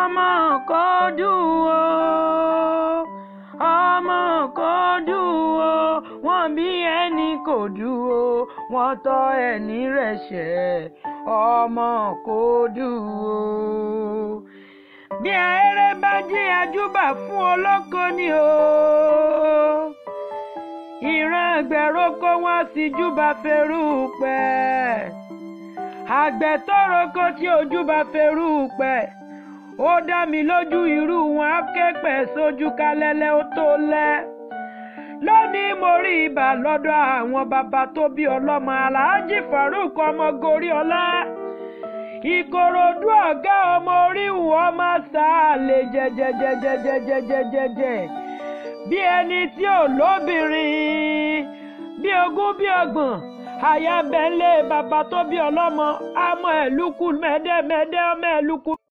ọmọ kò dùn o, ọmọ kò dùn o, wọ́n bí ẹni kò dùn o, wọ́n tọ́ ẹni rẹ̀ṣẹ̀, ọmọ kò dùn o. Bí ahéré bá jí àjúbà fún olóko ni o, ìran ẹgbẹ̀roko wọn sì júbà ferúpẹ̀. Àgbẹ̀ tó roko tí ojúbà ferúpẹ̀, ó dá mi lójú irú wọn á képẹ̀ sójú kalẹ́lẹ́ ó tó lẹ́. Lónìí mo rí ibà lọ́dọ̀ àwọn bàbá tó bí ọlọ́mọ Aláàjì Farouk ọmọ Goríọlá. Ìkòròdú ọ̀gá ọmọ oríhùn ọmọ sàálè jẹjẹjẹjẹjẹjẹjẹjẹ bí ẹni tí ò lóbìnrin, bí ogún bí ọgbọ̀n àyà bẹ́ńlẹ̀ bàbá tó bí ọlọ́mọ, àmọ́ ẹ̀lúkú mẹ́dẹ́mẹ́dẹ́ ọmọ ẹ̀lúkú.